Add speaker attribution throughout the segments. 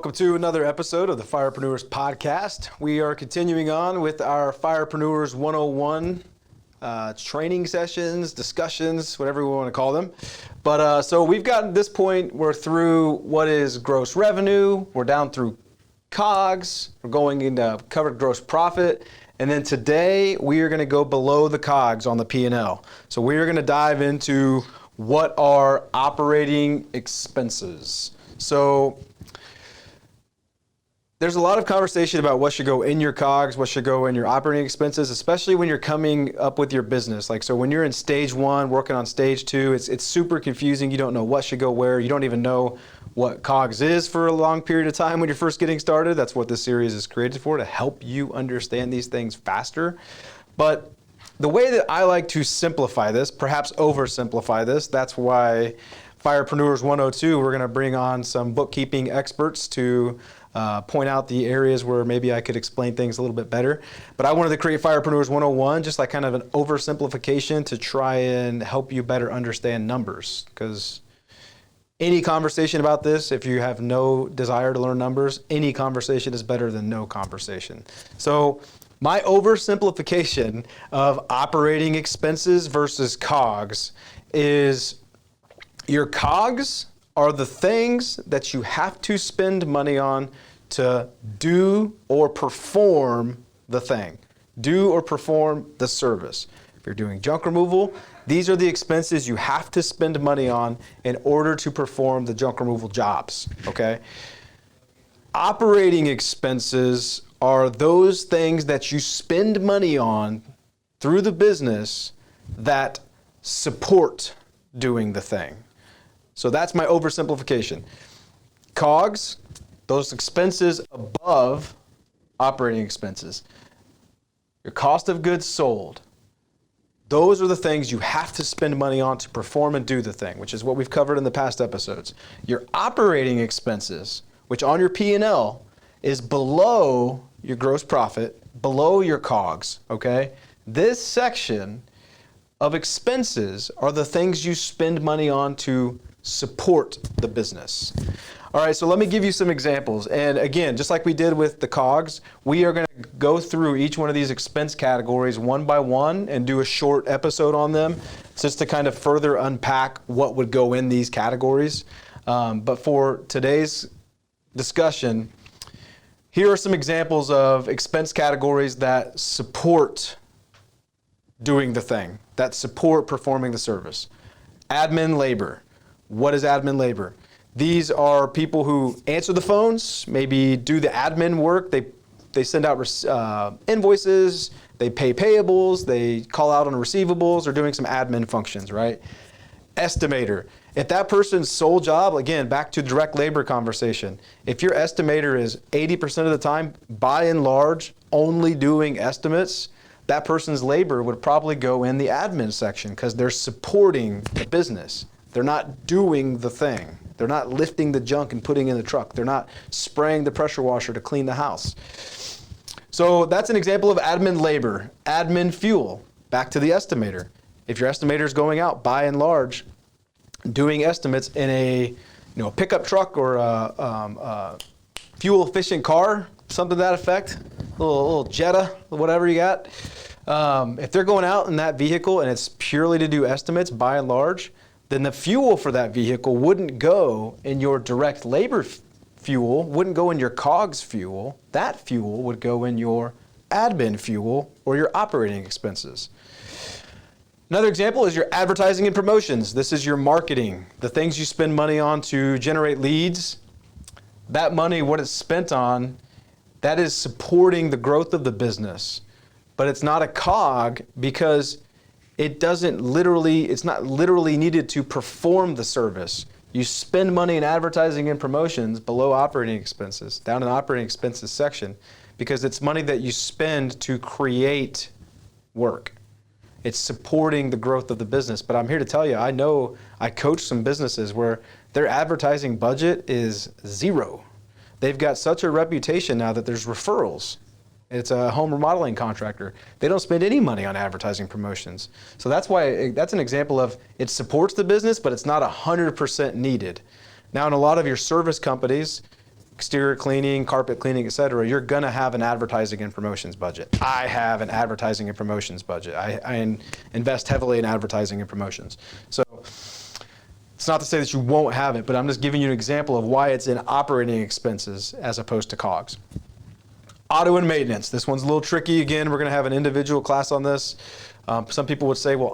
Speaker 1: Welcome to another episode of the Firepreneurs podcast. We are continuing on with our Firepreneurs 101 training sessions, discussions, whatever we want to call them. But so we've gotten to this point, we're through what is gross revenue, we're down through COGS, we're going into covered gross profit, and then today we are going to go below the COGS on the P&L. So we are going to dive into what are operating expenses. So there's a lot of conversation about what should go in your COGS, what should go in your operating expenses, especially when you're coming up with your business. Like, so when you're in stage one, working on stage two, it's super confusing. You don't know what should go where. You don't even know what COGS is for a long period of time when you're first getting started. That's what this series is created for, to help you understand these things faster. But the way that I like to simplify this, perhaps oversimplify this, that's why Firepreneurs 102, we're going to bring on some bookkeeping experts to point out the areas where maybe I could explain things a little bit better. But I wanted to create Firepreneurs 101, just like kind of an oversimplification to try and help you better understand numbers. Because any conversation about this, if you have no desire to learn numbers, any conversation is better than no conversation. So my oversimplification of operating expenses versus COGS is your COGS are the things that you have to spend money on to do or perform the thing, do or perform the service. If you're doing junk removal, these are the expenses you have to spend money on in order to perform the junk removal jobs, okay? Operating expenses are those things that you spend money on through the business that support doing the thing. So that's my oversimplification. COGS, those expenses above operating expenses. Your cost of goods sold. Those are the things you have to spend money on to perform and do the thing, which is what we've covered in the past episodes. Your operating expenses, which on your P&L is below your gross profit, below your COGS, okay? This section of expenses are the things you spend money on to support the business. All right, so let me give you some examples. And again, just like we did with the COGS, we are going to go through each one of these expense categories one by one and do a short episode on them, just to kind of further unpack what would go in these categories. But for today's discussion, here are some examples of expense categories that support doing the thing, that support performing the service. Admin labor. What is admin labor? These are people who answer the phones, maybe do the admin work. They send out invoices, they pay payables, they call out on receivables, or doing some admin functions, right? Estimator. If that person's sole job, again, back to direct labor conversation, if your estimator is 80% of the time, by and large, only doing estimates, that person's labor would probably go in the admin section because they're supporting the business. They're not doing the thing. They're not lifting the junk and putting in the truck. They're not spraying the pressure washer to clean the house. So that's an example of admin labor. Admin fuel, back to the estimator. If your estimator is going out, by and large, doing estimates in a pickup truck or a fuel efficient car, something to that effect, a little Jetta, whatever you got. If they're going out in that vehicle and it's purely to do estimates, by and large, then the fuel for that vehicle wouldn't go in your direct labor fuel, wouldn't go in your COGS fuel. That fuel would go in your admin fuel or your operating expenses. Another example is your advertising and promotions. This is your marketing, the things you spend money on to generate leads. That money, what it's spent on, that is supporting the growth of the business. But it's not a COG because it's not literally needed to perform the service. You spend money in advertising and promotions below operating expenses, down in the operating expenses section, because it's money that you spend to create work. It's supporting the growth of the business. But I'm here to tell you, I know I coach some businesses where their advertising budget is zero. They've got such a reputation now that there's referrals. It's a home remodeling contractor. They don't spend any money on advertising promotions. So that's why, that's an example of it supports the business, but it's not 100% needed. Now, in a lot of your service companies, exterior cleaning, carpet cleaning, etc., you're going to have an advertising and promotions budget. I have an advertising and promotions budget. I invest heavily in advertising and promotions. So it's not to say that you won't have it, but I'm just giving you an example of why it's in operating expenses as opposed to COGS. Auto and maintenance. This one's a little tricky. Again, we're going to have an individual class on this. Some people would say, well,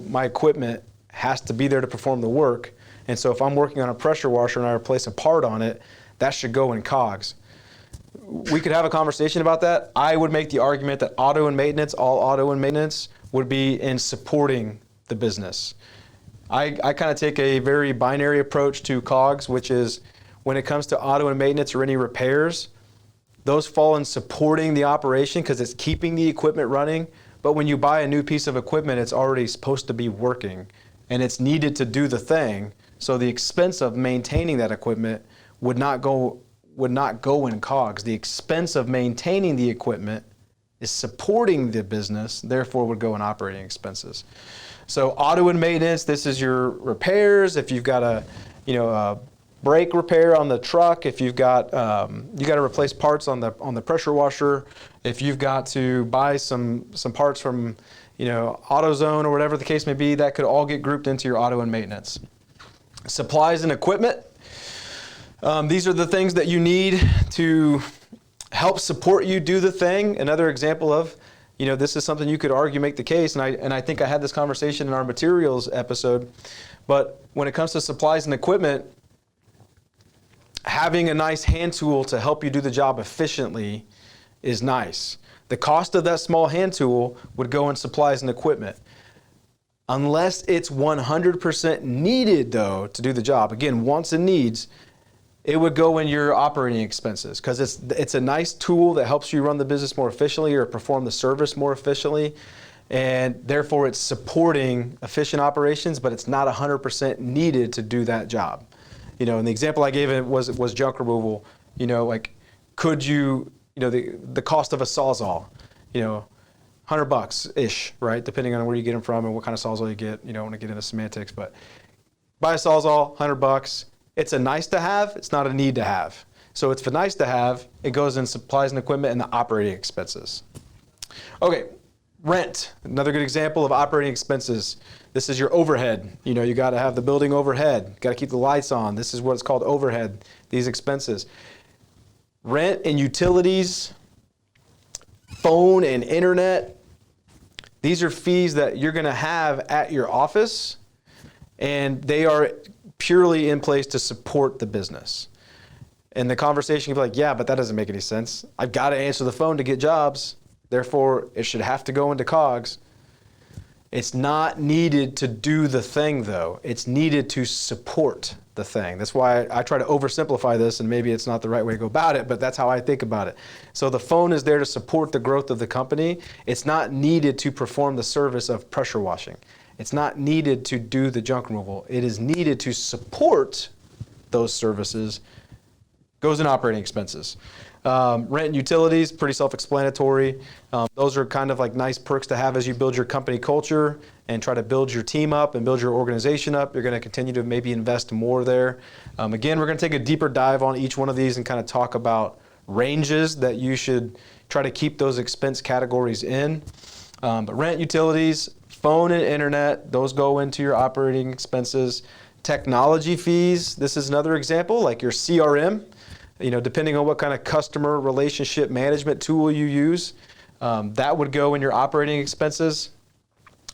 Speaker 1: my equipment has to be there to perform the work. And so if I'm working on a pressure washer and I replace a part on it, that should go in COGS. We could have a conversation about that. I would make the argument that auto and maintenance, all auto and maintenance, would be in supporting the business. I kind of take a very binary approach to COGS, which is when it comes to auto and maintenance or any repairs, those fall in supporting the operation because it's keeping the equipment running. But when you buy a new piece of equipment, it's already supposed to be working and it's needed to do the thing. So the expense of maintaining that equipment would not go in COGS. The expense of maintaining the equipment is supporting the business, therefore would go in operating expenses. So auto and maintenance, this is your repairs. If you've got a brake repair on the truck, if you've got you got to replace parts on the pressure washer, if you've got to buy some parts from AutoZone or whatever the case may be, that could all get grouped into your auto and maintenance. Supplies and equipment. These are the things that you need to help support you do the thing. Another example of, this is something you could argue, make the case, and I think I had this conversation in our materials episode, but when it comes to supplies and equipment, having a nice hand tool to help you do the job efficiently is nice. The cost of that small hand tool would go in supplies and equipment. Unless it's 100% needed, though, to do the job, again, wants and needs, it would go in your operating expenses because it's a nice tool that helps you run the business more efficiently or perform the service more efficiently, and therefore it's supporting efficient operations, but it's not 100% needed to do that job. And the example I gave it was junk removal. Could you, the cost of a Sawzall, $100-ish, right? Depending on where you get them from and what kind of Sawzall you get. I don't want to get into semantics, but buy a Sawzall, $100. It's a nice to have, it's not a need to have. So it's for nice to have, it goes in supplies and equipment and the operating expenses. Okay, rent, another good example of operating expenses. This is your overhead. You got to have the building overhead, got to keep the lights on. This is what's called overhead, these expenses. Rent and utilities, phone and internet, these are fees that you're going to have at your office, and they are purely in place to support the business. And the conversation can be like, yeah, but that doesn't make any sense. I've got to answer the phone to get jobs. Therefore, it should have to go into COGS. It's not needed to do the thing, though. It's needed to support the thing. That's why I try to oversimplify this, and maybe it's not the right way to go about it, but that's how I think about it. So the phone is there to support the growth of the company. It's not needed to perform the service of pressure washing. It's not needed to do the junk removal. It is needed to support those services. Goes in operating expenses. Rent and utilities, pretty self-explanatory. Those are kind of like nice perks to have as you build your company culture and try to build your team up and build your organization up. You're going to continue to maybe invest more there. Again, we're going to take a deeper dive on each one of these and kind of talk about ranges that you should try to keep those expense categories in. But rent, utilities, phone and internet, those go into your operating expenses. Technology fees, this is another example, like your CRM. Depending on what kind of customer relationship management tool you use, that would go in your operating expenses.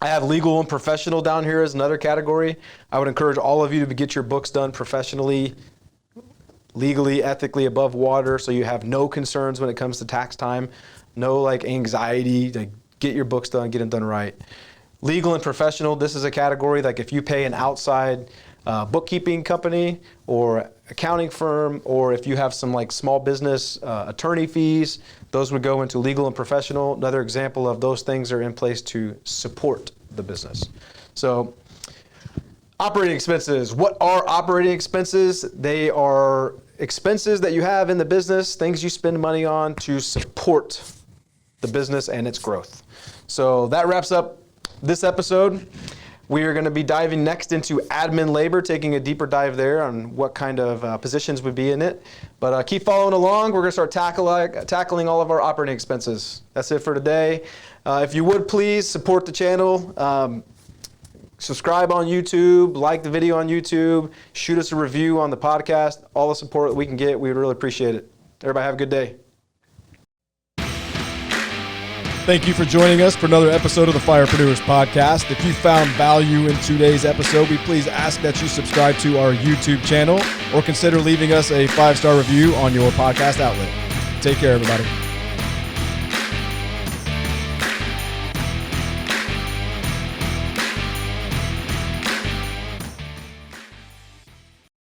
Speaker 1: I have legal and professional down here as another category. I would encourage all of you to get your books done professionally, legally, ethically, above water, so you have no concerns when it comes to tax time, no anxiety. Get your books done, get them done right. Legal and professional, this is a category like if you pay an outside bookkeeping company or accounting firm, or if you have some small business attorney fees, those would go into legal and professional. Another example of those things are in place to support the business. So operating expenses. What are operating expenses? They are expenses that you have in the business, things you spend money on to support the business and its growth. So that wraps up this episode. We are going to be diving next into admin labor, taking a deeper dive there on what kind of positions would be in it. But keep following along. We're going to start tackling all of our operating expenses. That's it for today. If you would please support the channel. Subscribe on YouTube, like the video on YouTube, shoot us a review on the podcast. All the support that we can get, we would really appreciate it. Everybody have a good day.
Speaker 2: Thank you for joining us for another episode of the Firepreneurs podcast. If you found value in today's episode, we please ask that you subscribe to our YouTube channel or consider leaving us a 5-star review on your podcast outlet. Take care, everybody.